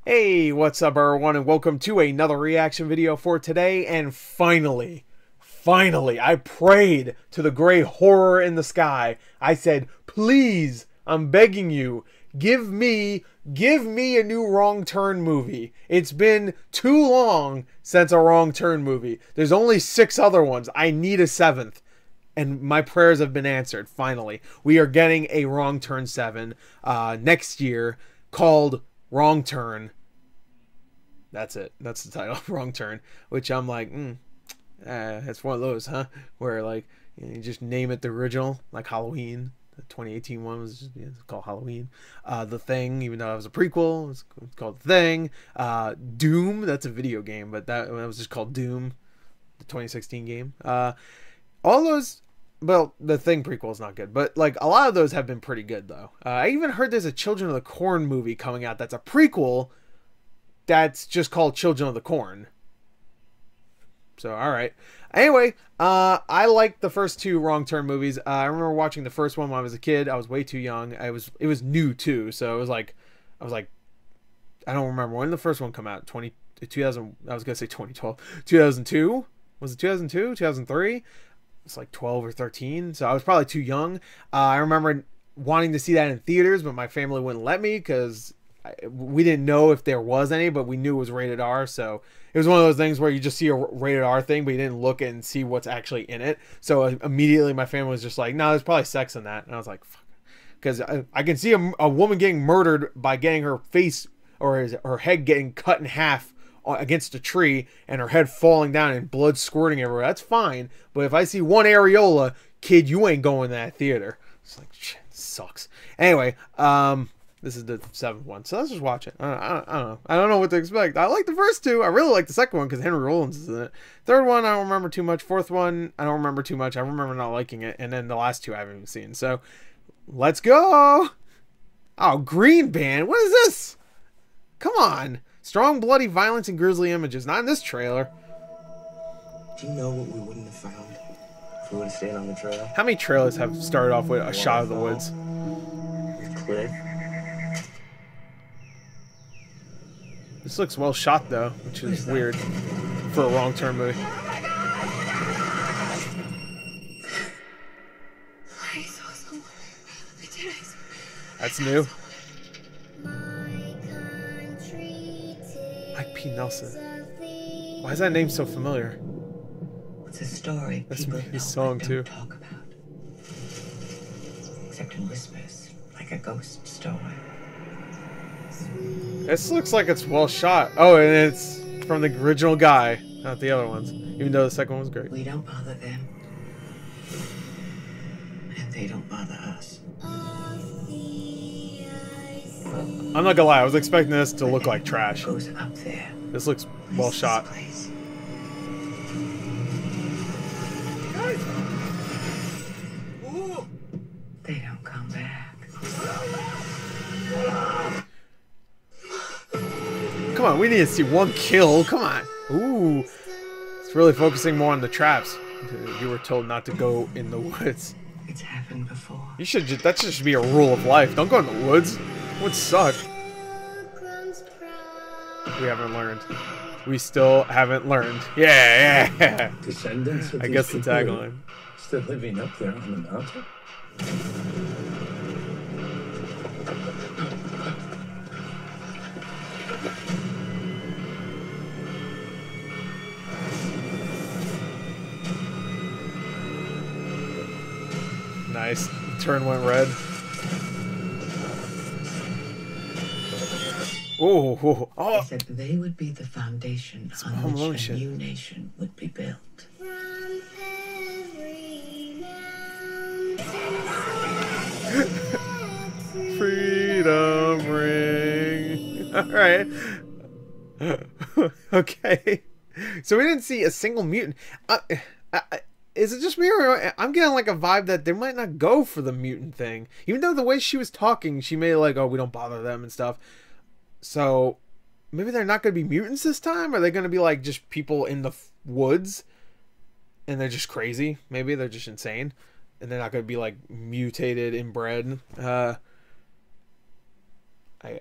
Hey, what's up everyone, and welcome to another reaction video for today. And finally, I prayed to the great horror in the sky. I said, please, I'm begging you, give me a new Wrong Turn movie. It's been too long since a Wrong Turn movie. There's only 6 other ones. I need a 7th. And my prayers have been answered, finally. We are getting a Wrong Turn 7 next year called Wrong Turn. That's it. That's the title. Wrong Turn. Which I'm like, it's one of those, huh? Where like you just name it the original, like Halloween. The 2018 one was just, called Halloween. The Thing, even though it was a prequel, it's called The Thing. Doom, that's a video game, but that was just called Doom, the 2016 game. All those, well, the Thing prequel is not good, but like a lot of those have been pretty good though. I even heard there's a Children of the Corn movie coming out that's a prequel that's just called Children of the Corn. So, alright. Anyway, I liked the first 2 Wrong Turn movies. I remember watching the first one when I was a kid. I was way too young. It was new too, so it was like, I was like, I don't remember when the first one came out. 2000, I was gonna say 2012. 2002? Was it 2002? 2003? It's like 12 or 13, so I was probably too young. I remember wanting to see that in theaters, but my family wouldn't let me because we didn't know if there was any, but we knew it was rated R. So it was one of those things where you just see a rated R thing, but you didn't look and see what's actually in it. So immediately my family was just like, no, there's probably sex in that. And I was like, fuck. Because I can see a woman getting murdered by getting her face or her head getting cut in half against a tree and her head falling down and blood squirting everywhere. That's fine. But if I see one areola, kid, you ain't going to that theater. It's like, shit, this sucks. Anyway, this is the 7th one, so let's just watch it. I don't know. I don't know what to expect. I like the first 2. I really like the second one because Henry Rollins is in it. 3rd one, I don't remember too much. 4th one, I don't remember too much. I remember not liking it. And then the last 2 I haven't even seen. So, let's go! Oh, Green Band? What is this? Come on. Strong, bloody violence and grisly images. Not in this trailer. Do you know what we wouldn't have found if we would have stayed on the trail? How many trailers have started off with a shot of the woods? Cliff. This looks well shot though, which is weird for a Wrong Turn movie. I saw someone. I did. That's new. Mike P. Nelson. Why is that name so familiar? It's a story That's people his know song but too. don't talk about. Except in whispers, like a ghost story. This looks like it's well shot. Oh, and it's from the original guy, not the other ones. Even though the second one was great. We don't bother them. And they don't bother us. I'm not gonna lie, I was expecting this to look like trash. Goes up there. This looks well shot. They don't come back. Come on, we need to see one kill. Come on. Ooh. It's really focusing more on the traps. You were told not to go in the woods. It's happened before. You should just, that should be a rule of life. Don't go in the woods. Woods suck. We haven't learned. We still haven't learned. Yeah. Descendants of I these guess the people tagline. still living up there on the mountain. Nice. Turn went red. Oh. They said they would be the foundation on Home Alone which a shit. new nation would be built. Freedom ring. Alright. Okay. So we didn't see a single mutant. Is it just me, or I'm getting like a vibe that they might not go for the mutant thing? Even though the way she was talking, she made it like, oh, we don't bother them and stuff. So maybe they're not going to be mutants this time? Are they going to be like just people in the woods? And they're just crazy? Maybe they're just insane. And they're not going to be like mutated, inbred.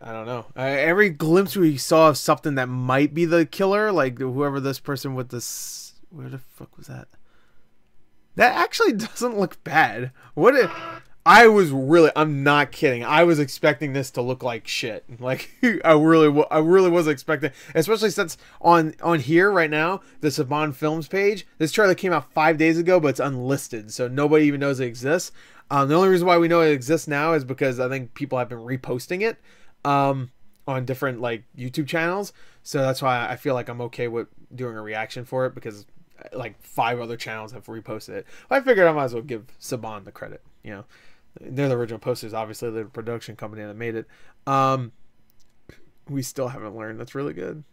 I don't know. Every glimpse we saw of something that might be the killer, like whoever this person with this, where the fuck was that? That actually doesn't look bad. I'm not kidding. I was expecting this to look like shit. Like I really was expecting, especially since on here right now, the Saban Films page, this trailer came out 5 days ago, but it's unlisted, so nobody even knows it exists. The only reason why we know it exists now is because I think people have been reposting it on different like YouTube channels. So that's why I feel like I'm okay with doing a reaction for it, because like 5 other channels have reposted it. I figured I might as well give Saban the credit. You know, they're the original posters. Obviously, they're the production company that made it. We still haven't learned. That's really good.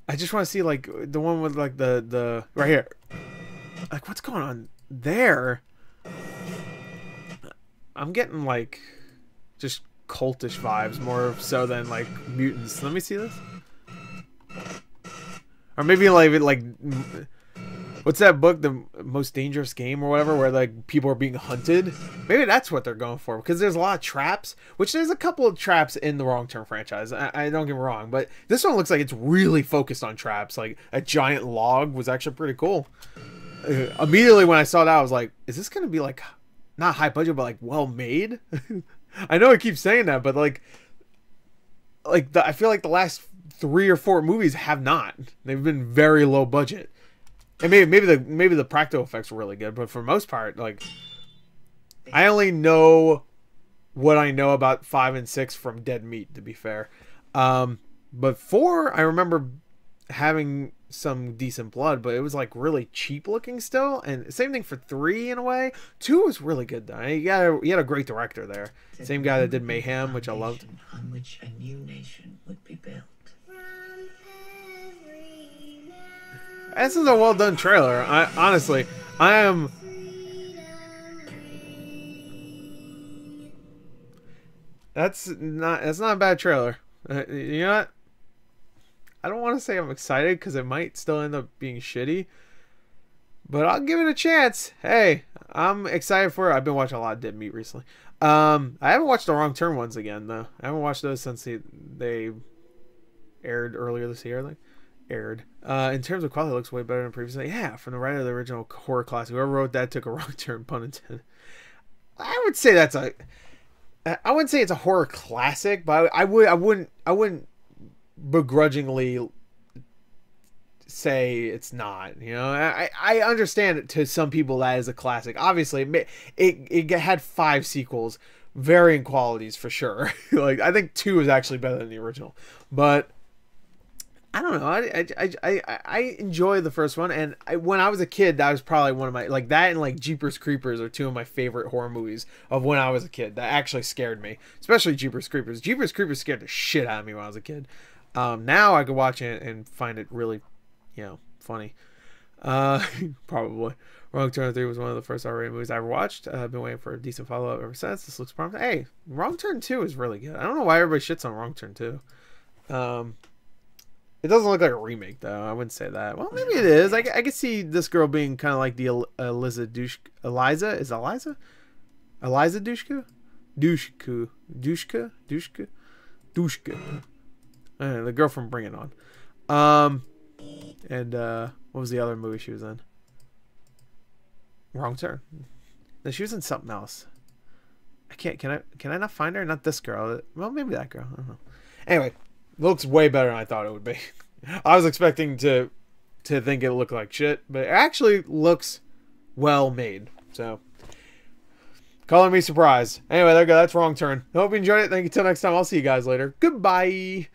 I just want to see like the one with like the right here. Like what's going on there? I'm getting like just cultish vibes more so than like mutants. Let me see this. Or maybe like what's that book, The Most Dangerous Game or whatever, where like people are being hunted? Maybe that's what they're going for, because there's a lot of traps, which there's a couple of traps in the Wrong Turn franchise. I don't get me wrong, but this one looks like it's really focused on traps. Like a giant log was actually pretty cool. Immediately when I saw that, I was like, is this going to be like not high budget, but like well made? I know I keep saying that, but like I feel like the last 3 or 4 movies have not. They've been very low budget. And maybe the practical effects were really good, but for the most part, like I only know what I know about 5 and 6 from Dead Meat, to be fair. But 4, I remember having some decent blood, but it was like really cheap looking still. And same thing for 3 in a way. 2 was really good though. He had a great director there. Same guy that did Mayhem, which I loved. On which a new nation would be built. This is a well done trailer. Honestly, I am. That's not a bad trailer. You know what? I don't want to say I'm excited because it might still end up being shitty, but I'll give it a chance. Hey, I'm excited for it. I've been watching a lot of Dead Meat recently. I haven't watched the Wrong Turn ones again though. I haven't watched those since they aired earlier this year. Like aired. In terms of quality, it looks way better than previously. Yeah, from the writer of the original horror classic. Whoever wrote that took a wrong turn, pun intended. I would say I wouldn't say it's a horror classic, but I wouldn't begrudgingly say it's not. You know, I understand it, to some people that is a classic. Obviously, it had 5 sequels, varying qualities for sure. Like I think 2 is actually better than the original, but I don't know. I enjoy the first one, and when I was a kid, that was probably one of my, like that and like Jeepers Creepers are 2 of my favorite horror movies of when I was a kid. That actually scared me, especially Jeepers Creepers. Jeepers Creepers scared the shit out of me when I was a kid. Now I could watch it and find it really, funny. Probably. Wrong Turn 3 was one of the first R-rated movies I ever watched. I've been waiting for a decent follow-up ever since. This looks promising. Hey, Wrong Turn 2 is really good. I don't know why everybody shits on Wrong Turn 2. It doesn't look like a remake, though. I wouldn't say that. Well, maybe it is. I could see this girl being kind of like the Eliza Dushku. Eliza? Is Eliza? Eliza Dushku? Dushku. Dushka? Dushka? Dushka. The girl from Bring It On. And what was the other movie she was in? Wrong Turn. No, she was in something else. Can I not find her? Not this girl. Well, maybe that girl. I don't know. Anyway. Looks way better than I thought it would be. I was expecting to think it looked like shit, but it actually looks well made. So, color me surprised. Anyway, there you go. That's Wrong Turn. I hope you enjoyed it. Thank you. Till next time. I'll see you guys later. Goodbye.